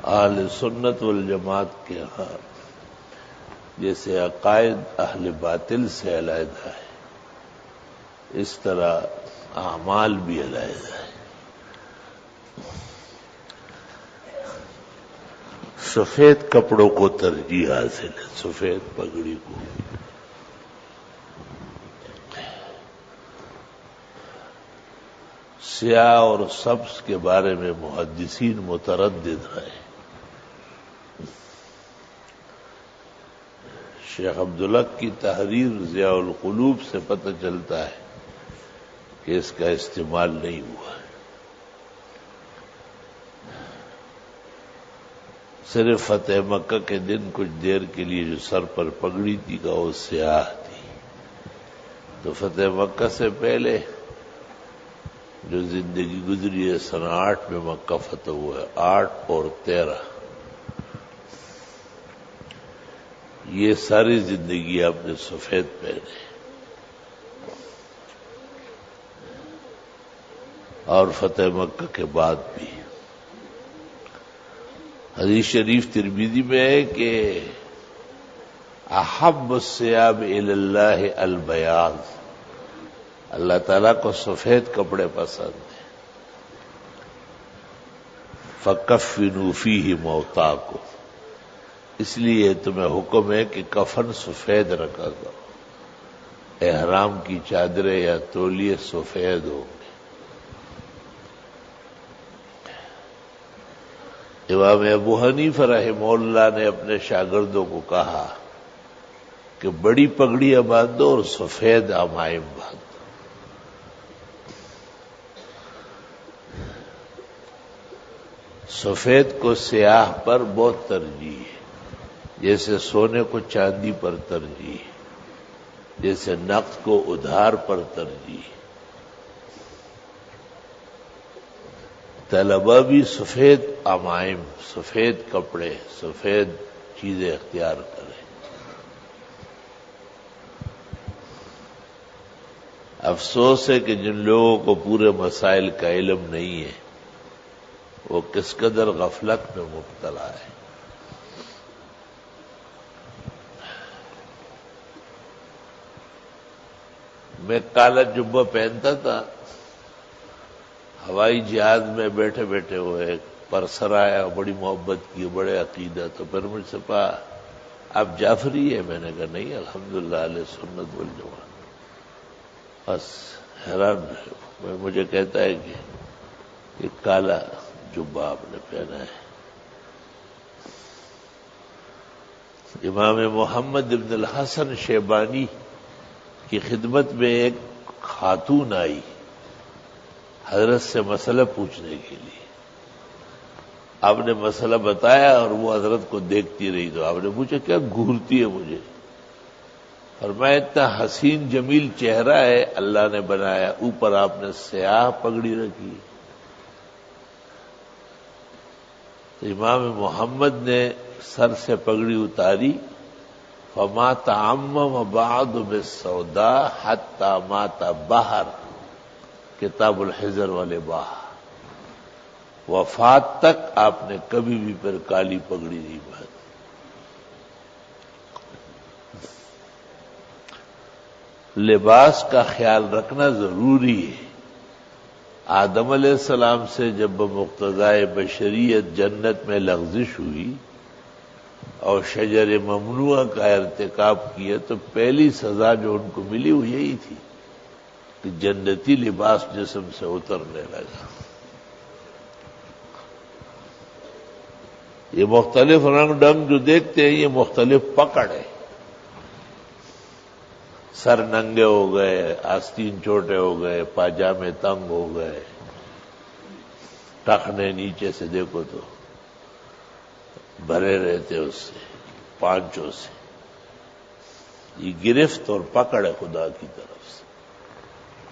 اہل سنت والجماعت کے ہاں جیسے عقائد اہل باطل سے علیحدہ ہے، اس طرح اعمال بھی علیحدہ ہے۔ سفید کپڑوں کو ترجیح حاصل ہے، سفید پگڑی کو۔ سیاہ اور سبز کے بارے میں محدثین متردد رہے۔ شیخ عبدالحق کی تحریر ضیاء القلوب سے پتہ چلتا ہے کہ اس کا استعمال نہیں ہوا ہے، صرف فتح مکہ کے دن کچھ دیر کے لیے جو سر پر پگڑی تھی کہ وہ سیاہ تھی۔ تو فتح مکہ سے پہلے جو زندگی گزری ہے سن 8 میں مکہ فتح ہوا ہے، 8 اور 13، یہ ساری زندگی آپ نے سفید پہنے، اور فتح مکہ کے بعد بھی۔ حدیث شریف ترمذی میں ہے کہ احب الثياب الى اللہ البیاض، اللہ تعالیٰ کو سفید کپڑے پسند ہیں۔ فکفنوا فیہ موتاکم، اس لیے تمہیں حکم ہے کہ کفن سفید رکھا کرو، احرام کی چادریں یا تولیے سفید ہوں گے۔ امام ابو حنیفہ رحمہ اللہ نے اپنے شاگردوں کو کہا کہ بڑی پگڑیاں باندھو اور سفید عمائم باندھو۔ سفید کو سیاہ پر بہت ترجیح ہے، جیسے سونے کو چاندی پر ترجیح، جیسے نقد کو ادھار پر ترجیح۔ طلبہ بھی سفید عمائم، سفید کپڑے، سفید چیزیں اختیار کریں۔ افسوس ہے کہ جن لوگوں کو پورے مسائل کا علم نہیں ہے وہ کس قدر غفلت میں مبتلا ہے۔ میں کالا جبہ پہنتا تھا، ہوائی جہاز میں بیٹھے بیٹھے ہوئے پرسر آیا، بڑی محبت کی، بڑے عقیدہ، تو پھر مجھ سے کہا آپ جعفری ہے؟ میں نے کہا نہیں، الحمدللہ اہل سنت والجماعت۔ بس حیران رہے، مجھے کہتا ہے کہ یہ کالا جبہ آپ نے پہنا ہے۔ امام محمد ابن الحسن شیبانی کی خدمت میں ایک خاتون آئی حضرت سے مسئلہ پوچھنے کے لیے۔ آپ نے مسئلہ بتایا اور وہ حضرت کو دیکھتی رہی، تو آپ نے پوچھا کیا گھورتی ہے مجھے؟ فرمایا اتنا حسین جمیل چہرہ ہے اللہ نے بنایا، اوپر آپ نے سیاہ پگڑی رکھی۔ تو امام محمد نے سر سے پگڑی اتاری، فما تعمم بعد بالسوداء حتى مات بحر، کتاب الحجر والے باہ، وفات تک آپ نے کبھی بھی پھر کالی پگڑی نہیں باندھی۔ لباس کا خیال رکھنا ضروری ہے۔ آدم علیہ السلام سے جب بمقتضائے بشریت جنت میں لغزش ہوئی اور شجر ممنوعہ کا ارتکاب کیا تو پہلی سزا جو ان کو ملی وہ یہی تھی کہ جنتی لباس جسم سے اترنے لگا۔ یہ مختلف رنگ ڈنگ جو دیکھتے ہیں یہ مختلف پکڑ ہے۔ سر ننگے ہو گئے، آستین چھوٹے ہو گئے، پاجامے تنگ ہو گئے، ٹخنے نیچے سے دیکھو تو بھرے رہتے اس سے، پانچوں سے۔ یہ گرفت اور پکڑ ہے خدا کی طرف سے۔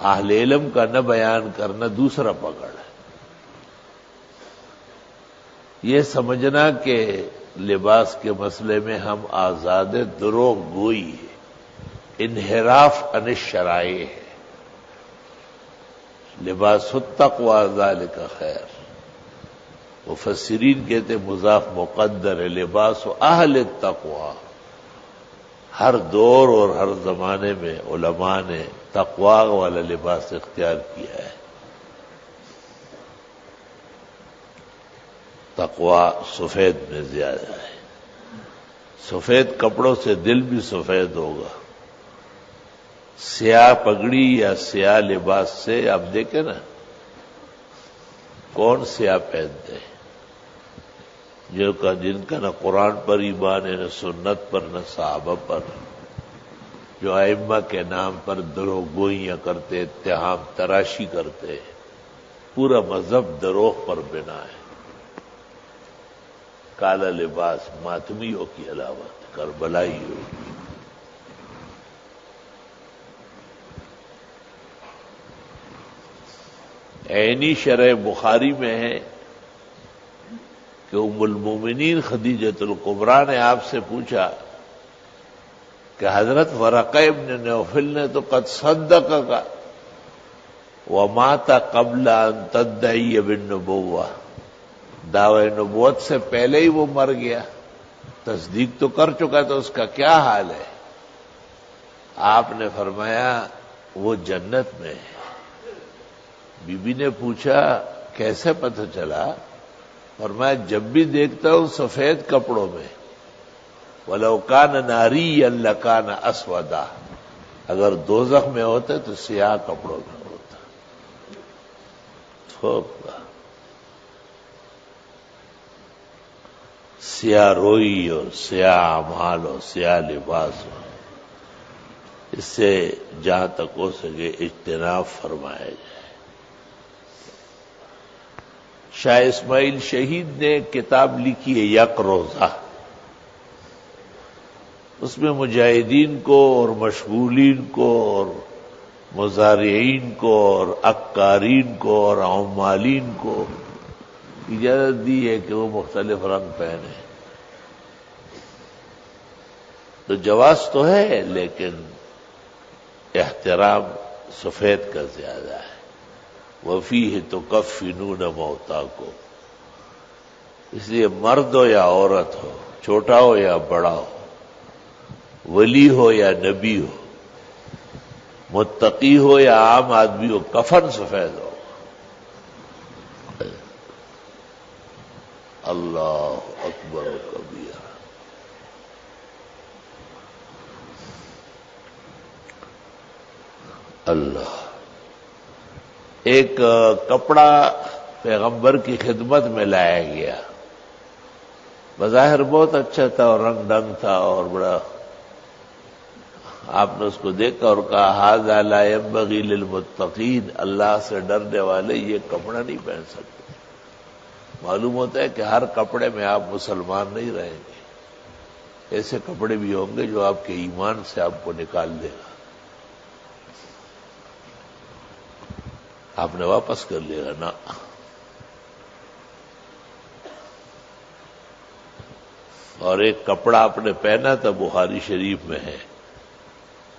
اہل علم کا نہ بیان کرنا دوسرا پکڑ ہے۔ یہ سمجھنا کہ لباس کے مسئلے میں ہم آزاد دروغ گوئی ہے، انحراف عن الشرائع ہے۔ لباس التقوی ذالک خیر، مفسرین کہتے مضاف مقدر ہے، لباس اہل التقوی. ہر دور اور ہر زمانے میں علماء نے تقوی والا لباس اختیار کیا ہے. تقوی سفید میں زیادہ ہے. سفید کپڑوں سے دل بھی سفید ہوگا. سیاہ پگڑی یا سیاہ لباس سے آپ دیکھیں نا، کون سیاہ پہنتے ہیں؟ جن کا نہ قرآن پر ایمان ہے، نہ سنت پر، نہ صحابہ پر، جو ائمہ کے نام پر دروغ گوئیاں کرتے، اتہام تراشی کرتے. پورا مذہب دروغ پر بنا ہے. کالا لباس ماتمیوں کی علامت، کربلائی ہوگی. عینی شرح بخاری میں ہے کہ ام المومنین خدیجۃ الکبریٰ نے آپ سے پوچھا کہ حضرت ورقہ ابن نوفل نے تو قد صدقک ومات قبل ان تدعی بالنبوہ، دعوی نبوت سے پہلے ہی وہ مر گیا، تصدیق تو کر چکا، تو اس کا کیا حال ہے؟ آپ نے فرمایا وہ جنت میں ہے. بی بی نے پوچھا کیسے پتہ چلا؟ فرمایا جب بھی دیکھتا ہوں سفید کپڑوں میں. وَلَوْ كَانَ نَارِيًّا لَكَانَ أَسْوَدًا، اگر دوزخ میں ہوتے تو سیاہ کپڑوں میں ہوتا. سیاہ روئی اور سیاہ اعمال اور سیاہ لباس ہو، اس سے جہاں تک ہو سکے اجتناب فرمایا جائے. شاہ اسماعیل شہید نے ایک کتاب لکھی ہے یک روزہ، اس میں مجاہدین کو اور مشغولین کو اور مزارعین کو اور عکارین کو اور عمالین کو اجازت دی ہے کہ وہ مختلف رنگ پہنے. تو جواز تو ہے، لیکن احترام سفید کا زیادہ ہے. وفیہ تکفنون موتاکم، اس لیے مرد ہو یا عورت ہو، چھوٹا ہو یا بڑا ہو، ولی ہو یا نبی ہو، متقی ہو یا عام آدمی ہو، کفن سفید ہو. اللہ اکبر و کبیرہ. اللہ. ایک کپڑا پیغمبر کی خدمت میں لایا گیا، بظاہر بہت اچھا تھا اور رنگ ڈنگ تھا اور بڑا. آپ نے اس کو دیکھا اور کہا ھذا لا ينبغی للمتقین، اللہ سے ڈرنے والے یہ کپڑا نہیں پہن سکتے. معلوم ہوتا ہے کہ ہر کپڑے میں آپ مسلمان نہیں رہیں گے. ایسے کپڑے بھی ہوں گے جو آپ کے ایمان سے آپ کو نکال دے گا، آپ نے واپس کر لیا نا. اور ایک کپڑا آپ نے پہنا تھا، بخاری شریف میں ہے،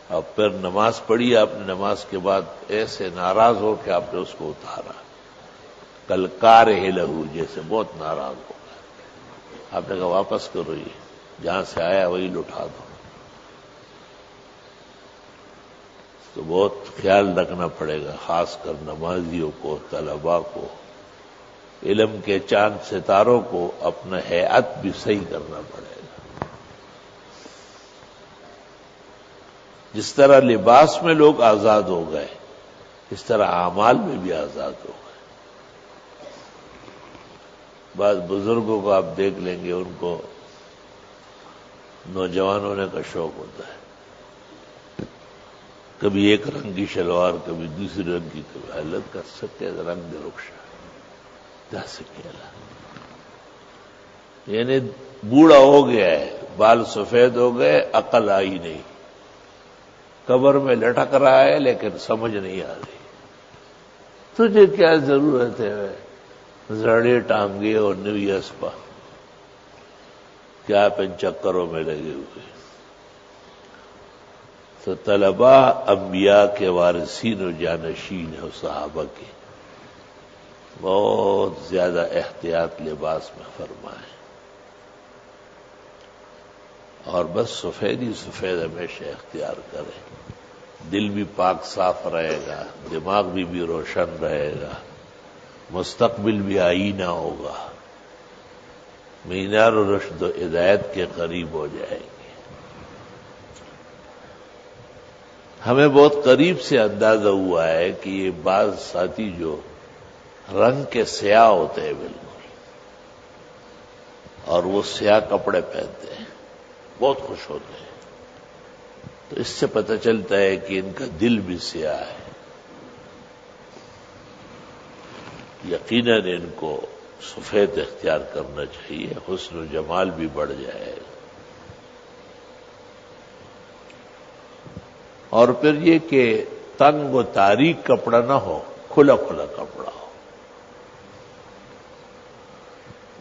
اور پھر نماز پڑھی آپ نے، نماز کے بعد ایسے ناراض ہو کہ آپ نے اس کو اتارا، کل کارہ لہو، جیسے بہت ناراض ہو گئے. آپ نے کہا واپس کرو، یہ جہاں سے آیا وہی لوٹا دو. تو بہت خیال رکھنا پڑے گا، خاص کر نمازیوں کو، طلباء کو، علم کے چاند ستاروں کو اپنا ہیئت بھی صحیح کرنا پڑے گا. جس طرح لباس میں لوگ آزاد ہو گئے، اس طرح اعمال میں بھی آزاد ہو گئے. بعض بزرگوں کو آپ دیکھ لیں گے، ان کو نوجوان ہونے کا شوق ہوتا ہے، کبھی ایک رنگ کی شلوار، کبھی دوسری رنگ کی، کبھی حالت کر سکتے رنگ دے رخشا جا سکے. یعنی بوڑھا ہو گیا ہے، بال سفید ہو گئے، عقل آئی نہیں، قبر میں لٹک رہا ہے لیکن سمجھ نہیں آ رہی. تجھے کیا ضرورت ہے زڑے ٹانگے اور نوی اسپا، کیا آپ ان چکروں میں لگے ہوئے. تو طلباء انبیاء کے وارثین و جانشین ہیں، صحابہ کے. بہت زیادہ احتیاط لباس میں فرمائیں، اور بس سفید ہی سفید ہمیشہ اختیار کریں. دل بھی پاک صاف رہے گا، دماغ بھی روشن رہے گا، مستقبل بھی آئینہ ہوگا، مینار و رشد و ہدایت کے قریب ہو جائیں گے. ہمیں بہت قریب سے اندازہ ہوا ہے کہ یہ بعض ساتھی جو رنگ کے سیاہ ہوتے ہیں بالکل، اور وہ سیاہ کپڑے پہنتے ہیں، بہت خوش ہوتے ہیں، تو اس سے پتہ چلتا ہے کہ ان کا دل بھی سیاہ ہے. یقیناً ان کو سفید اختیار کرنا چاہیے، حسن و جمال بھی بڑھ جائے گا. اور پھر یہ کہ تنگ و تاریک کپڑا نہ ہو، کھلا کھلا کپڑا ہو.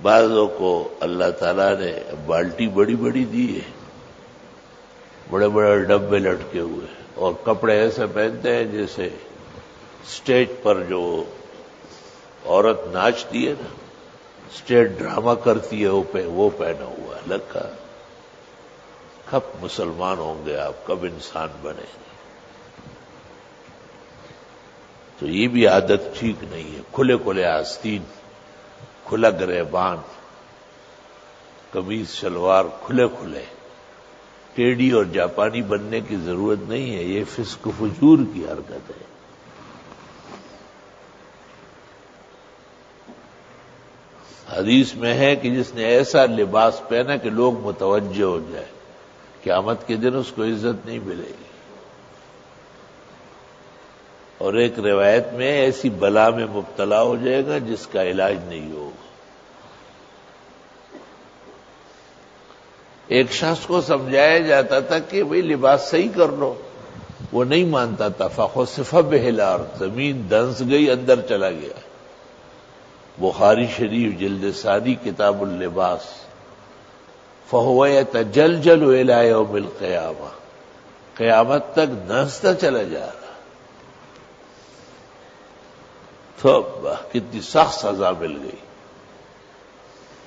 بعضوں کو اللہ تعالیٰ نے بالٹی بڑی بڑی دی ہے، بڑے بڑے ڈبے لٹکے ہوئے، اور کپڑے ایسے پہنتے ہیں جیسے اسٹیج پر جو عورت ناچتی ہے نا، اسٹیج ڈرامہ کرتی ہے، وہ پہنا ہوا ہے. لگا کب مسلمان ہوں گے آپ، کب انسان بنے گے؟ تو یہ بھی عادت ٹھیک نہیں ہے. کھلے کھلے آستین، کھلا گریبان، قمیض شلوار کھلے کھلے، ٹیڑھی اور جاپانی بننے کی ضرورت نہیں ہے. یہ فسق و فجور کی حرکت ہے. حدیث میں ہے کہ جس نے ایسا لباس پہنا کہ لوگ متوجہ ہو جائے، قیامت کے دن اس کو عزت نہیں ملے گی. اور ایک روایت میں ایسی بلا میں مبتلا ہو جائے گا جس کا علاج نہیں ہوگا. ایک شخص کو سمجھایا جاتا تھا کہ بھئی لباس صحیح کر لو، وہ نہیں مانتا تھا. فخسف بہ الارض، زمین دنس گئی، اندر چلا گیا. بخاری شریف جلد ثانی کتاب اللباس. فہو یتجلجل الی یوم القیامہ، قیامت تک دھنستا چلا جا رہا. تو کتنی سخت سزا مل گئی.